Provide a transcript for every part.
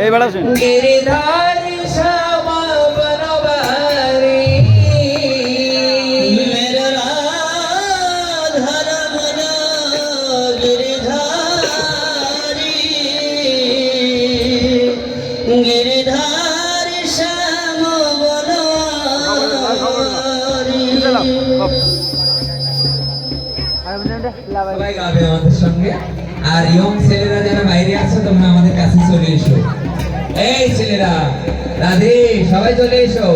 এই বেড়া गिरिधारी श्यामा बनवारी मेरा राधा रमन गिरिधारी गिरिधारी श्यामा बनवारी সবাই গাবে আমাদের সঙ্গে আর ইয়ং ছেলেরা যারা বাইরে আছে তোমরা আমাদের কাছে চলে এসো এই ছেলেরা রাধে সবাই চলে এসো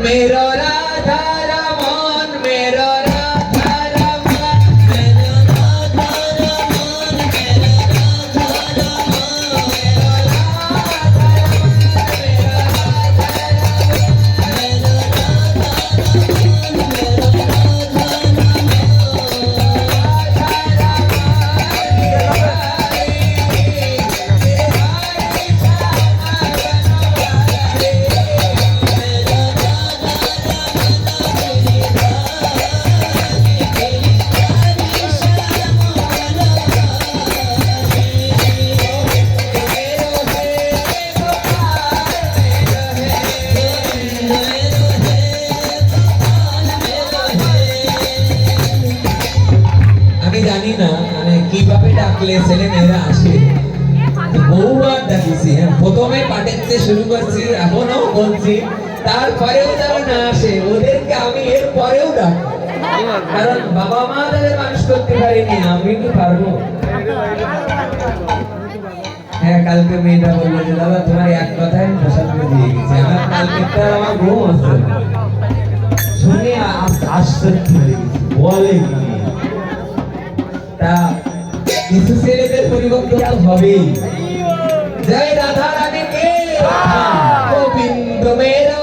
মেরো রাধা রমন মেরো রাধা রমন মেরো রাধা রমন মেরো রাধা রমন মেরো জানি না মানে কিভাবে ডাকলে ছেলে মেয়েরা আসে বহুবার ডাকিছি প্রথমে পাঠাতে শুরু করছি এখনো বলছি তারপরেও যারা না আসে ওদেরকে আমি এর পরেও ডাকি কারণ বাবা মা তাদের মানুষ করতে পারেনি আমি কি পারবো হ্যাঁ কালকে মেয়েটা বললো যে দাদা তোমার এক কথায় প্রসাদ দিয়ে গেছি আমার কালকে আমার ঘুম আসছে শুনে আশ্চর্য হয়ে গেছি বলে কিছু ছেলেদের পরিবর্তন হবেই জয় রাধা রানী কে গোবিন্দ মেরো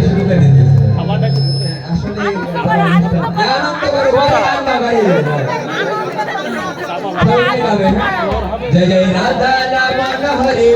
শুরু করে দিতে আসলে জয় জয় রাধা রমন হরে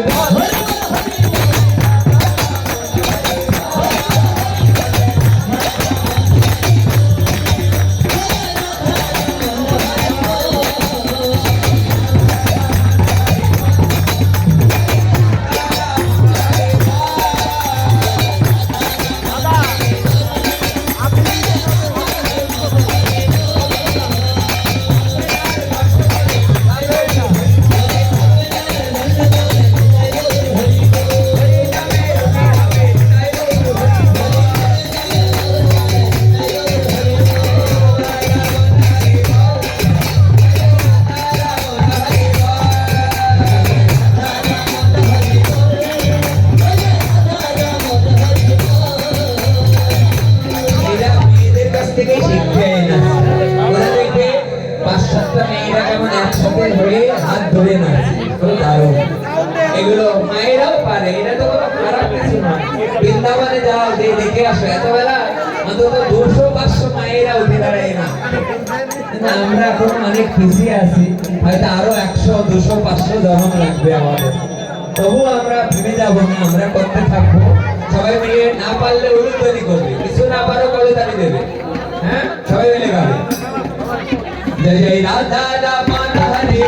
হাত ধরে না এগুলো মায়েরাও পারে এটা তো কোনো খারাপ কিছু না বৃন্দাবনে যাও যে দেখে আসো এত বেলা অন্তত 200-500 মায়েরা উঠে দাঁড়ায় না আমরা এখন অনেক খুশি আছি হয়তো আরো 100-200-500 জন্ম লাগবে আমাদের তবু আমরা থেমে যাব না আমরা করতে থাকবো সবাই মিলে না পারলে উলুধ্বনি করবে কিছু না পারো কলতালি দেবে হ্যাঁ সবাই মিলে গাবে জয় জয় রাধা রমন হরে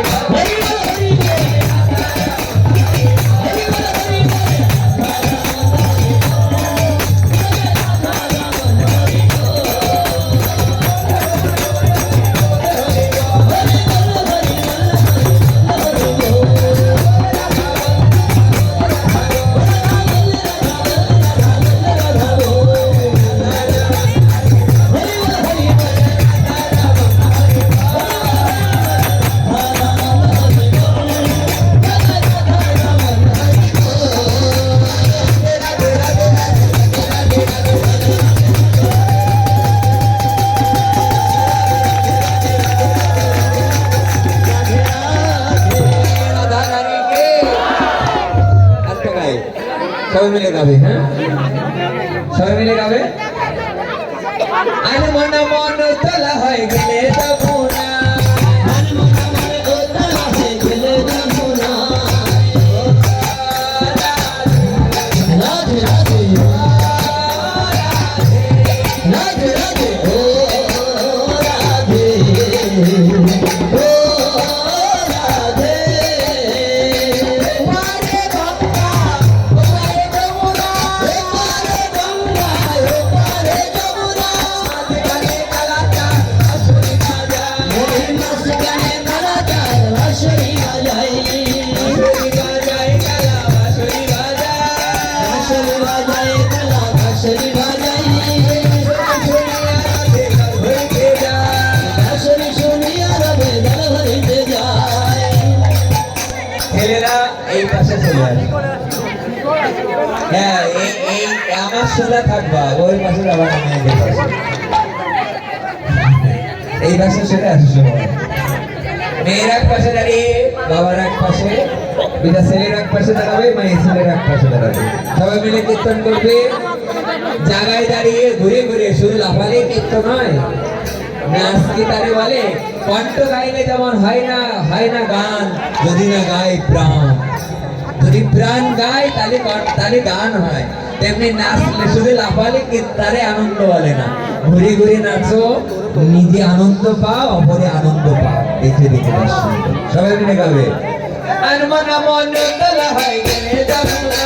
সবাই মিলে গাবে, হ্যাঁ সবাই মিলে গাবে। আরে মন মন তোলা হয়ে গেলে যাবো না, ছেলেরা এই পাশে চলে আসে। হ্যাঁ এই আমার সোজা থাকবা, ওই পাশে যাবা না, মেয়েদের পাশে। এই পাশে চলে আসে সবাই। মেয়ের এক পাশে দাঁড়িয়ে, বাবার এক পাশে, দুটা ছেলের এক পাশে দাঁড়াবে, মেয়ে ছেলের এক পাশে দাঁড়াবে। সবাই মিলে কীর্তন করবে। জায়গায় দাঁড়িয়ে ঘুরে ঘুরে, শুধু লাফালে কীর্তন নয়, নাচ কি তারে বলে? কণ্ঠ গাইলে যেমন হয় না গান, যদি না গায় প্রাণ। যদি প্রাণ গায় তাহলে গান হয়। তেমনি নাচলে শুধু লাফালে কি তারে আনন্দ বলে না। ঘুরে ঘুরে নাচো, নিজে আনন্দ পাও, অপরে আনন্দ পাও। দেখে দেখে সবাই মিলে গাবে। আর মন মন তোলা হয়ে গেলে যাবো না,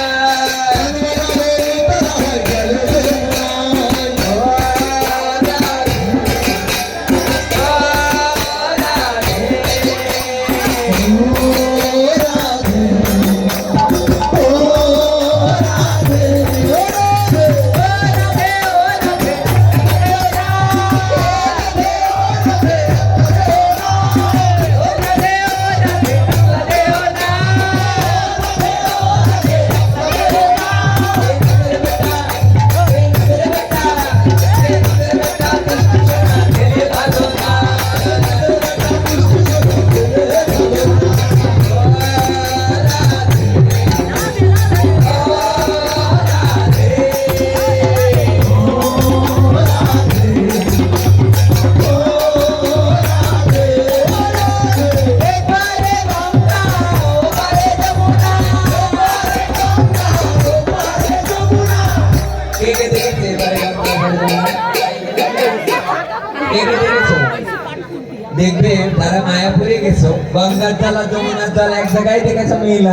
দেখবে তারা মায়াপুরে গেছো, গঙ্গার জল আর যমুনার জল এক জায়গায় দেখেছো, মিল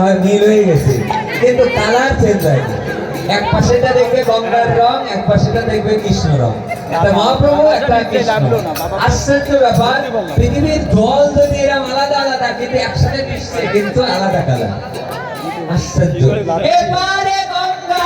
হয়ে গেছে, কিন্তু কালার চেঞ্জ হয়। এক পাশেটা দেখবে গঙ্গার রং, এক পাশেটা দেখবে কৃষ্ণ রং। একটা মহাপ্রভু, একটা কৃষ্ণ। আশ্চর্য ব্যাপার, পৃথিবীর জল যদি এরকম আলাদা আলাদা, কিন্তু একসাথে মিশছে, কিন্তু আলাদা কালার। আশ্চর্য। এবারে গঙ্গা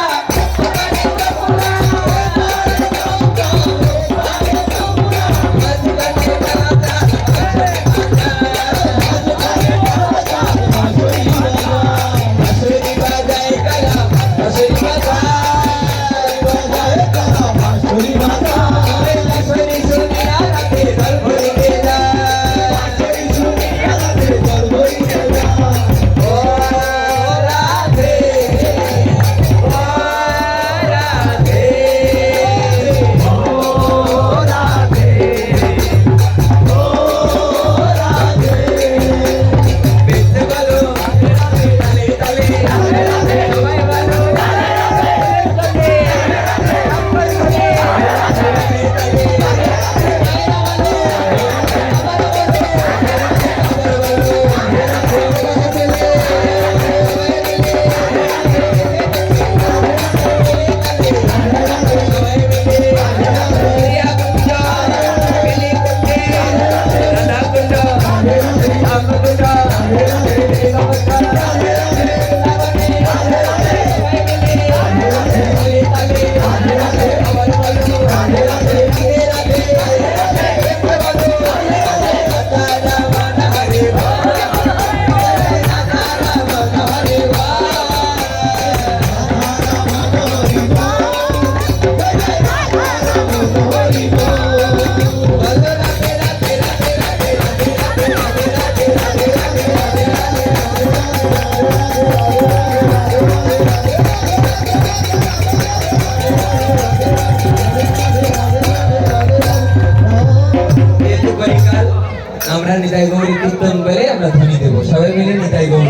আমরা নিতাই গৌরী কীর্তন বলে আমরা ধ্বনি দেবো, সবাই মিলে নিতাই গৌরী।